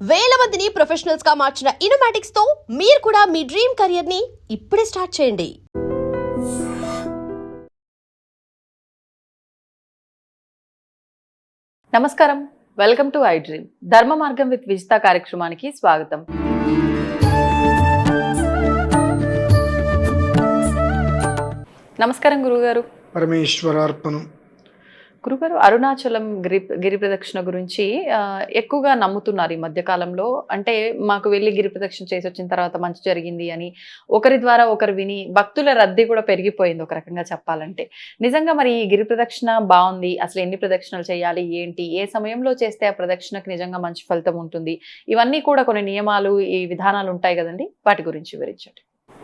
వేల మందిని ప్రొఫెషనల్స్ గా మార్చిన ఇనోమాటిక్స్ తో మీరు కూడా మీ డ్రీమ్ కెరియర్ ని ఇప్పుడే స్టార్ట్ చేయండి. నమస్కారం, వెల్కమ్ టు ఐ డ్రీమ్. ధర్మ మార్గం విత్ విజిత కార్యక్రమానికి స్వాగతం. నమస్కారం గురుగారు. పరమేశ్వరార్పణం. గురుగారు, అరుణాచలం గిరి ప్రదక్షిణ గురించి ఎక్కువగా నమ్ముతున్నారు ఈ మధ్యకాలంలో. అంటే మాకు వెళ్ళి గిరి ప్రదక్షిణ చేసి వచ్చిన తర్వాత మంచి జరిగింది అని ఒకరి ద్వారా ఒకరు విని భక్తుల రద్దీ కూడా పెరిగిపోయింది ఒక రకంగా చెప్పాలంటే. నిజంగా మరి ఈ గిరి ప్రదక్షిణ బాగుంది, అసలు ఎన్ని ప్రదక్షిణలు చేయాలి, ఏంటి, ఏ సమయంలో చేస్తే ఆ ప్రదక్షిణకు నిజంగా మంచి ఫలితం ఉంటుంది, ఇవన్నీ కూడా కొన్ని నియమాలు, ఈ విధానాలు ఉంటాయి కదండి, వాటి గురించి వివరించండి.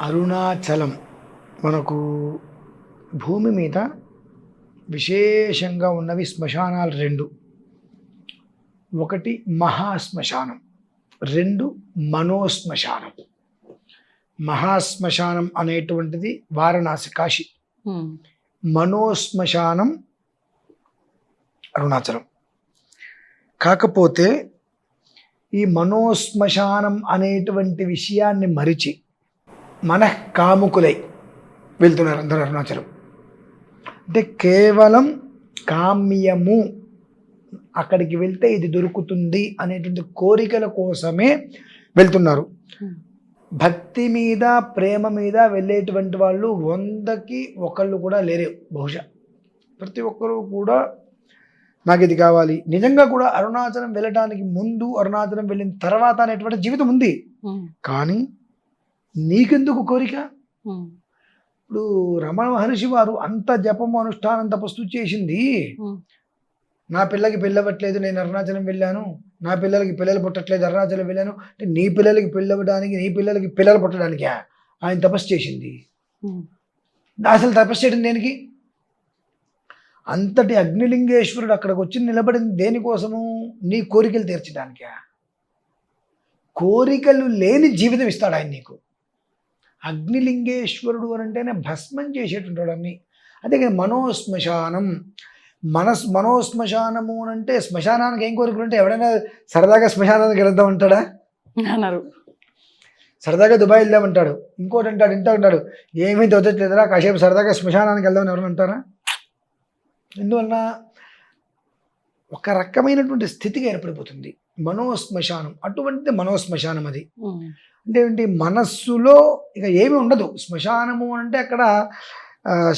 అరుణాచలం మనకు భూమి మీద విశేషంగా ఉన్నవి శ్మశానాలు రెండు. ఒకటి మహాశ్మశానం, రెండు మనోశ్మశానం. మహాశ్మశానం అనేటువంటిది వారణాసి, కాశీ. మనోశ్మశానం అరుణాచలం. కాకపోతే ఈ మనోశ్మశానం అనేటువంటి విషయాన్ని మరిచి మనఃకాముకులై వెళ్తున్నారు అందరూ అరుణాచలం. అంటే కేవలం కామ్యము, అక్కడికి వెళ్తే ఇది దొరుకుతుంది అనేటువంటి కోరికల కోసమే వెళ్తున్నారు. భక్తి మీద, ప్రేమ మీద వెళ్ళేటువంటి వాళ్ళు 100కి 1 కూడా లేరు బహుశా. ప్రతి ఒక్కరూ కూడా నాకు ఇది కావాలి. నిజంగా కూడా అరుణాచలం వెళ్ళడానికి ముందు, అరుణాచలం వెళ్ళిన తర్వాత అనేటువంటి జీవితం ఉంది. కానీ నీకెందుకు కోరిక? ఇప్పుడు రమణ మహర్షి వారు అంత జపము, అనుష్ఠానం, తపస్సు చేసింది. నా పిల్లకి పెళ్ళవట్లేదు, నేను అరుణాచలం వెళ్ళాను. నా పిల్లలకి పిల్లలు పుట్టట్లేదు, అరుణాచలం వెళ్ళాను. అంటే నీ పిల్లలకి పెళ్ళవడానికి, నీ పిల్లలకి పిల్లలు పుట్టడానికి ఆయన తపస్సు చేసింది. అసలు తపస్సు చేయడం దేనికి? అంతటి అగ్నిలింగేశ్వరుడు అక్కడికి వచ్చి నిలబడింది దేనికోసము? నీ కోరికలు తీర్చడానిక. కోరికలు లేని జీవితం ఇస్తాడు ఆయన నీకు. అగ్నిలింగేశ్వరుడు అని అంటేనే భస్మం చేసేటువంటి అన్ని. అదే మనోశ్మశానం. మనోశ్మశానము అని అంటే శ్మశానానికి ఏం కోరికలు ఉంటే ఎవడైనా సరదాగా శ్మశానానికి వెళ్దాం అంటాడా? అన్నారు. సరదాగా దుబాయ్ వెళ్దామంటాడు, ఇంకోటి అంటాడు, ఇంత అంటాడు, ఏమీ దొరకట్లేదురా కాసేపు సరదాగా శ్మశానానికి వెళ్దామని ఎవరైనా అంటారా? ఎందువలన ఒక రకమైనటువంటి స్థితిగా ఏర్పడిపోతుంది మనోశ్మశానం. అటువంటిది మనోశ్మశానం. అది అంటే ఏంటి? మనస్సులో ఇక ఏమీ ఉండదు. శ్మశానము అంటే అక్కడ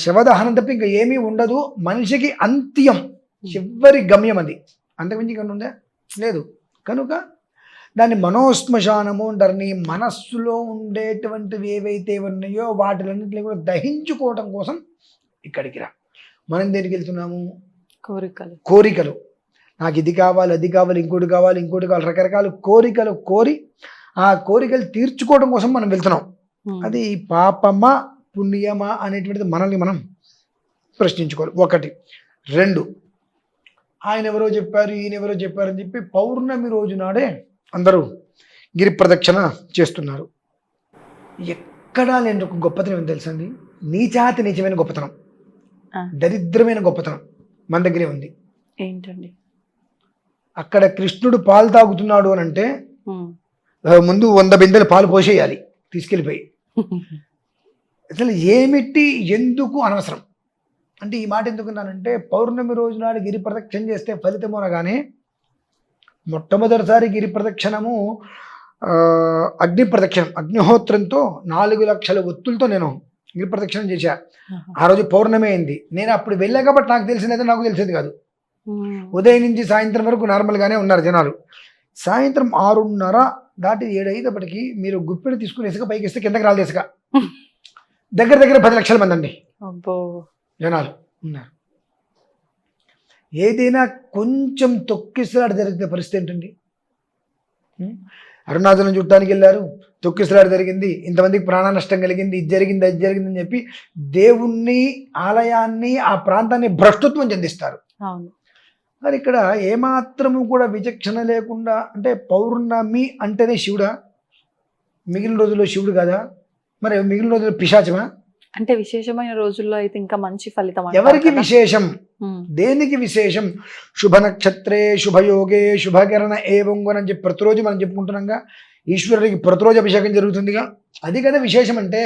శవదహనం తప్ప ఇంకా ఏమీ ఉండదు. మనిషికి అంత్యం, చివరి గమ్యం అది. అంతకుమించి ఇంకా ఉందా? లేదు. కనుక దాన్ని మనోశ్మశానము అంటారు. నీ మనస్సులో ఉండేటువంటివి ఏవైతే ఉన్నాయో వాటిలన్నింటినీ కూడా దహించుకోవటం కోసం ఇక్కడికి రా. మనం దేనికి వెళ్తున్నాము? కోరికలు. నాకు ఇది కావాలి, అది కావాలి, ఇంకోటి కావాలి, ఇంకోటి కావాలి, రకరకాల కోరికలు కోరి ఆ కోరికలు తీర్చుకోవడం కోసం మనం వెళ్తున్నాం. అది పాపమా పుణ్యమా అనేటువంటిది మనల్ని మనం ప్రశ్నించుకోవాలి. ఒకటి. రెండు, ఆయన ఎవరో చెప్పారు, ఈయన ఎవరో చెప్పారు అని చెప్పి పౌర్ణమి రోజు నాడే అందరూ గిరి ప్రదక్షిణ చేస్తున్నారు. ఎక్కడా లేని ఒక గొప్పతనం ఏం తెలుసండి? నీచాతి నీచమైన గొప్పతనం, దరిద్రమైన గొప్పతనం మన దగ్గరే ఉంది. ఏంటండి? అక్కడ కృష్ణుడు పాలు తాగుతున్నాడు అని అంటే ముందు 100 బిందెలు పాలు పోసేయాలి తీసుకెళ్ళిపోయి. అసలు ఏమిటి, ఎందుకు, అనవసరం. అంటే ఈ మాట ఎందుకున్నానంటే, పౌర్ణమి రోజు నాడు గిరి ప్రదక్షిణ చేస్తే ఫలితము అనగానే మొట్టమొదటిసారి గిరి ప్రదక్షిణము అగ్ని ప్రదక్షిణం, అగ్నిహోత్రంతో 4 లక్షల ఒత్తులతో నేను గిరి ప్రదక్షిణం చేశా. ఆ రోజు పౌర్ణమి అయింది. నేను అప్పుడు వెళ్ళా కాబట్టి నాకు తెలిసినది, నాకు తెలిసేది కాదు. ఉదయం నుంచి సాయంత్రం వరకు నార్మల్గానే ఉన్నారు జనాలు. సాయంత్రం 6:30 దాటి 7 అయ్యేటప్పటికి మీరు గుప్పెడు తీసుకుని ఇసుక పైకి ఇస్తే కిందకి రాలేదు ఇసుక. దగ్గర 10 లక్షల మంది అండి జనాలు ఉన్నారు. ఏదైనా కొంచెం తొక్కిసలాట జరిగితే పరిస్థితి ఏంటండి? అరుణాచలం చుట్టానికి వెళ్ళారు, తొక్కిసలాట జరిగింది, ఇంతమందికి ప్రాణ నష్టం కలిగింది, ఇది జరిగింది, అది జరిగిందని చెప్పి దేవుణ్ణి, ఆలయాన్ని, ఆ ప్రాంతాన్ని భ్రష్టత్వం చెందిస్తారు. మరి ఇక్కడ ఏమాత్రము కూడా విచక్షణ లేకుండా, అంటే పౌర్ణమి అంటేనే శివుడా? మిగిలిన రోజుల్లో శివుడు కదా? మరి మిగిలిన రోజుల్లో పిశాచమా? అంటే విశేషమైన రోజుల్లో అయితే ఇంకా మంచి ఫలితం అంటారు ఎవరికి కదా? విశేషం, ఉమ్, దేనికి విశేషం? శుభ నక్షత్రే శుభయోగే శుభకరణ ఏవంగున అని చెప్పి ప్రతిరోజు మనం చెప్పుకుంటున్నాంగా. ఈశ్వరుడికి ప్రతిరోజు అభిషేకం జరుగుతుందిగా, అది కదా విశేషం అంటే.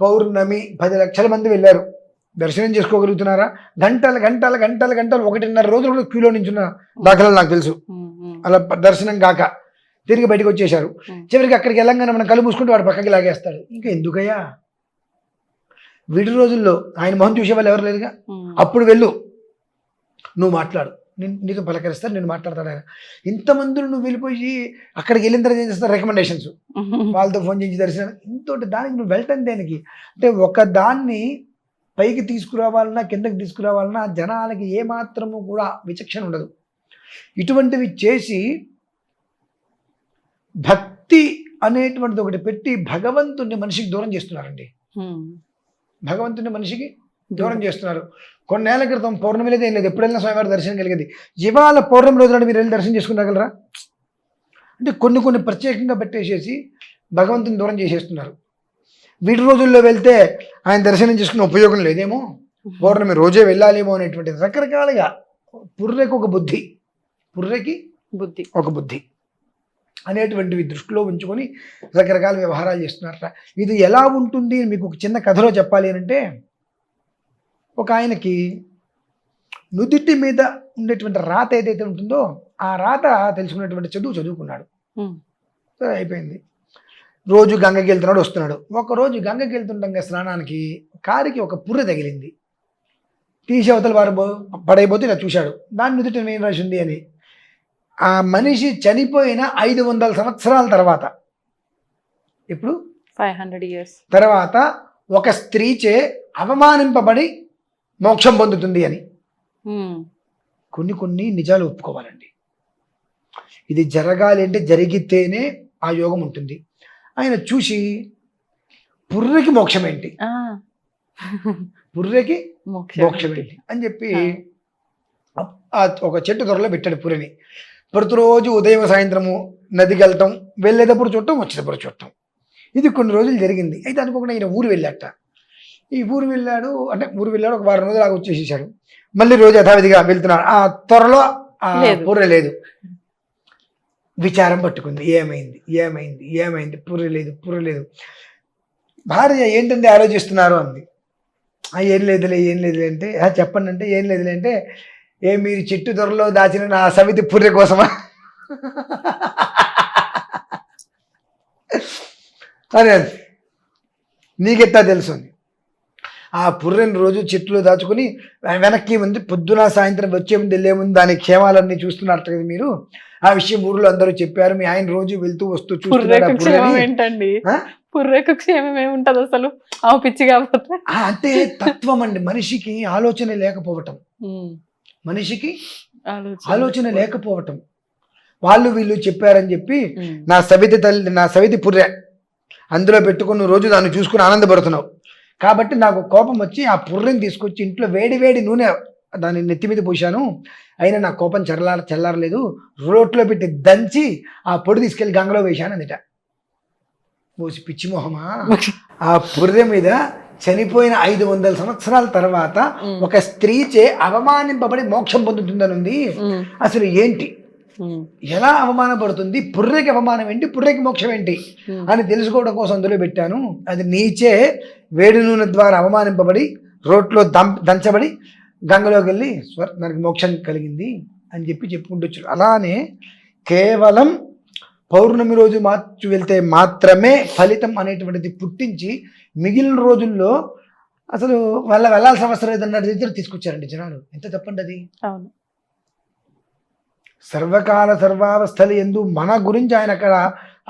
పౌర్ణమి 10 లక్షల మంది వెళ్ళారు, దర్శనం చేసుకోగలుగుతున్నారా? గంటలు గంటలు గంటలు గంటలు 1.5 రోజులు కూడా క్యూలో నించున్న దాఖలాలు నాకు తెలుసు. అలా దర్శనం కాక తిరిగి బయటకు వచ్చేశారు. చివరికి అక్కడికి వెళ్ళంగానే మనం కళ్ళు మూసుకుంటే వాడు పక్కకి లాగేస్తాడు. ఇంకా ఎందుకయ్యా? విడి రోజుల్లో ఆయన మొహం చూసే వాళ్ళు ఎవరు లేదుగా. అప్పుడు వెళ్ళు, నువ్వు మాట్లాడు, నీతో పలకరిస్తారు, నేను మాట్లాడతాడు ఆయన. ఇంతమందులు నువ్వు వెళ్ళిపోయి అక్కడికి వెళ్ళిన తర్వాత ఏం చేస్తారు? రికమెండేషన్స్, వాళ్ళతో ఫోన్ చేసి దర్శనం. ఇంతోటి దానికి నువ్వు వెళ్ళటం దేనికి? అంటే ఒక దాన్ని పైకి తీసుకురావాలన్నా కిందకి తీసుకురావాలన్నా జనాలకి ఏమాత్రము కూడా విచక్షణ ఉండదు. ఇటువంటివి చేసి భక్తి అనేటువంటిది ఒకటి పెట్టి భగవంతుని మనిషికి దూరం చేస్తున్నారండి. భగవంతుని మనిషికి దూరం చేస్తున్నారు. కొన్నేళ్ల క్రితం పౌర్ణమి లేదు, ఏం లేదు, ఎప్పుడైనా స్వామివారి దర్శనం కలిగేది. ఇవాళ పౌర్ణమి రోజు మీరు వెళ్ళి దర్శనం చేసుకుని రాగలరా? అంటే కొన్ని ప్రత్యేకంగా పెట్టేసేసి భగవంతుని దూరం చేసేస్తున్నారు. వీటి రోజుల్లో వెళ్తే ఆయన దర్శనం చేసుకునే ఉపయోగం లేదేమో, పౌర్ణమి రోజే వెళ్ళాలేమో అనేటువంటి రకరకాలుగా పుర్రెకి ఒక బుద్ధి, పుర్రెకి ఒక బుద్ధి అనేటువంటివి దృష్టిలో ఉంచుకొని రకరకాల వ్యవహారాలు చేస్తున్నారట. ఇది ఎలా ఉంటుంది మీకు ఒక చిన్న కథలో చెప్పాలి అంటే, ఒక ఆయనకి నుదిటి మీద ఉండేటువంటి రాత ఏదైతే ఉంటుందో ఆ రాత తెలుసుకున్నటువంటి చదువుకున్నాడు. సరే అయిపోయింది. రోజు గంగకి వెళ్తున్నాడు, వస్తున్నాడు. ఒకరోజు గంగకి వెళ్తుండగా స్నానానికి కారికి ఒక పుర్రె తగిలింది. తీసి అవతల వారు పడైపోతే ఇలా చూశాడు, దాని నుదిటి ఏం రాసి ఉంది అని. ఆ మనిషి చనిపోయిన 500 సంవత్సరాల తర్వాత, ఇప్పుడు 500 years తర్వాత ఒక స్త్రీచే అవమానింపబడి మోక్షం పొందుతుంది అని. కొన్ని నిజాలు ఒప్పుకోవాలండి. ఇది జరగాలి అంటే జరిగితేనే ఆ యోగం ఉంటుంది. ఆయన చూసి పుర్రెకి మోక్షం ఏంటి, పుర్రెకి మోక్షం ఏంటి అని చెప్పి ఒక చెట్టు త్వరలో పెట్టాడు పుర్రెని. ప్రతిరోజు ఉదయం సాయంత్రము నదికి వెళ్తాం, వెళ్ళేటప్పుడు చూడటం, వచ్చేటప్పుడు చూడటం. ఇది కొన్ని రోజులు జరిగింది. అయితే అనుకోకుండా ఈయన ఊరు వెళ్ళాట. ఈ ఊరు వెళ్ళాడు, ఒక వారం రోజులు లాగా వచ్చేసేసాడు. మళ్ళీ రోజు యథావిధిగా వెళ్తున్నాడు. ఆ త్వరలో ఆ పుర్రె లేదు. విచారం పట్టుకుంది, ఏమైంది, పుర్రె లేదు. భార్య ఏంటంటే ఆలోచిస్తున్నారు అంది. ఏం లేదులే అంటే, చెప్పండి అంటే, ఏం లేదులే అంటే, మీరు చెట్టు త్వరలో దాచిన నా సవితి పుర్రె కోసమా అని అంది. నీకెట్టా తెలుసు అని. ఆ పుర్రెని రోజు చెట్టులో దాచుకుని వెనక్కి ముందు పొద్దున సాయంత్రం వచ్చే ముందు వెళ్ళే ముందు దాని క్షేమాలన్నీ చూస్తున్నట్టు కదా మీరు. ఆ విషయం ఊరిలో అందరూ చెప్పారు, మీ ఆయన రోజు వెళ్తూ వస్తూ ఏంటండి పుర్రెకు క్షేమం ఏముంటది అసలు, పిచ్చి కాకపోతే. అంటే తత్వం అండి. మనిషికి ఆలోచన లేకపోవటం, మనిషికి ఆలోచన లేకపోవటం. వాళ్ళు వీళ్ళు చెప్పారని చెప్పి నా సవితి పుర్రె అందులో పెట్టుకుని రోజు దాన్ని చూసుకుని ఆనందపడుతున్నావు. కాబట్టి నాకు కోపం వచ్చి ఆ పుర్రెని తీసుకొచ్చి ఇంట్లో వేడి నూనె దాన్ని నెత్తి మీద పోసాను, అయినా నా కోపం చల్లారలేదు. రోట్లో పెట్టి దంచి ఆ పొడి తీసుకెళ్ళి గంగలో వేశాను అందుట. పోసి పిచ్చి మొహమా, ఆ పుర్రె మీద చనిపోయిన 500 సంవత్సరాల తర్వాత ఒక స్త్రీచే అవమానింపబడి మోక్షం పొందుతుందనుంది. అసలు ఏంటి, ఎలా అవమానపడుతుంది, పుర్రెకి అవమానం ఏంటి, పుర్రెకి మోక్షం ఏంటి అని తెలుసుకోవడం కోసం అందులో పెట్టాను. అది నీచే వేడి నూనె ద్వారా అవమానింపబడి రోట్లో దంచబడి గంగలోకి వెళ్ళి దానికి మోక్షం కలిగింది అని చెప్పుకుంటూ వచ్చారు. అలానే కేవలం పౌర్ణమి రోజు వెళ్తే మాత్రమే ఫలితం అనేటువంటిది పుట్టించి మిగిలిన రోజుల్లో అసలు వెళ్ళాల్సిన అవసరం లేదన్న రీతిలో తీసుకొచ్చారండి జనాలు. ఎంత తప్పండి అది. అవును. సర్వకాల సర్వావస్థలు ఎందు మన గురించి ఆయన అక్కడ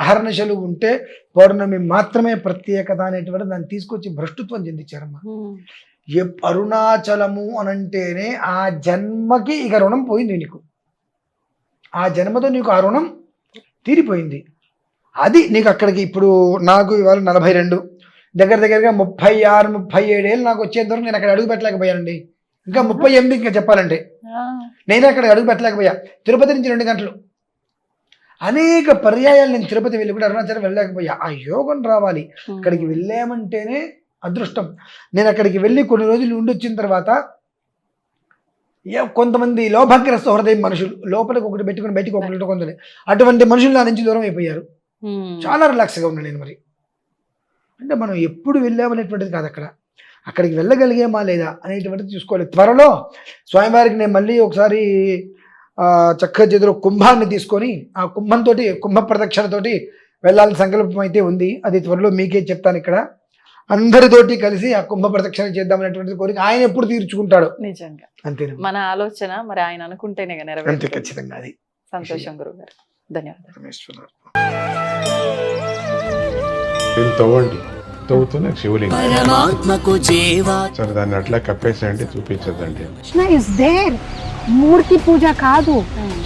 అహర్నిశలు ఉంటే పౌర్ణమి మాత్రమే ప్రత్యేకత అనేటువంటి దాన్ని తీసుకొచ్చి భ్రష్టుత్వం చెందించారమ్మా. అరుణాచలము అనంటేనే ఆ జన్మకి ఇక రుణం పోయింది నీకు. ఆ జన్మతో నీకు ఆ రుణం తీరిపోయింది. అది నీకు అక్కడికి ఇప్పుడు నాకు ఇవాళ 42 దగ్గరగా 36-37 ఏళ్ళు నాకు వచ్చేంత వరకు నేను అక్కడ అడుగు పెట్టలేకపోయానండి. ఇంకా 38 ఇంకా చెప్పాలంటే నేనే అక్కడ అడుగు పెట్టలేకపోయా. తిరుపతి నుంచి 2 గంటలు అనేక పర్యాయాలు నేను తిరుపతి వెళ్ళి కూడా అరుణాచలం వెళ్ళలేకపోయా. ఆ యోగం రావాలి. అక్కడికి వెళ్ళామంటేనే అదృష్టం. నేను అక్కడికి వెళ్ళి కొన్ని రోజులు ఉండి వచ్చిన తర్వాత కొంతమంది లోభగ్రస్త హృదయం మనుషులు లోపలికి ఒకటి పెట్టుకుని బయటికి ఒకటి కొందరు, అటువంటి మనుషులు నా నుంచి దూరం అయిపోయారు. చాలా రిలాక్స్గా ఉన్నాను నేను. మరి అంటే మనం ఎప్పుడు వెళ్ళామనేటువంటిది కాదు, అక్కడికి వెళ్ళగలిగామా లేదా అనేటువంటిది చూసుకోవాలి. త్వరలో స్వామివారికి నేను మళ్ళీ ఒకసారి చక్కగా చేతిలో కుంభాన్ని తీసుకొని ఆ కుంభంతో కుంభ ప్రదక్షిణతోటి వెళ్ళాలని సంకల్పం అయితే ఉంది. అది త్వరలో మీకే చెప్తాను. ఇక్కడ అందరితోటి కలిసి ఆ కుంభ ప్రదక్షిణ చేద్దామనేటువంటిది కోరిక ఆయన ఎప్పుడు తీర్చుకుంటాడు. నిజంగా అంతేనా మన ఆలోచన మరి ఆయన అనుకుంటేనే అంతే, నెరవేరుతుంది. ఖచ్చితంగా. అది సంతోషం గురుగారు, ధన్యవాదాలు. రమేశ్వర దీన్ని తవ్వండి, తవ్వుతూనే శివలింగం. పరమాత్మకు జీవా సరే దాన్ని అట్లా కప్పేసేయండి, చూపించదండి. Krishna is there. మూర్తి పూజ కాదు,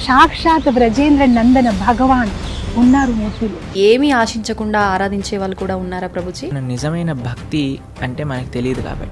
సాక్షాత్ బ్రజేంద్ర నందన భగవాన్ ఉన్నారు మూర్తిలో. ఏమీ ఆశించకుండా ఆరాధించే వాళ్ళు కూడా ఉన్నారా ప్రభుజీ? నిజమైన భక్తి అంటే మనకు తెలియదు కాబట్టి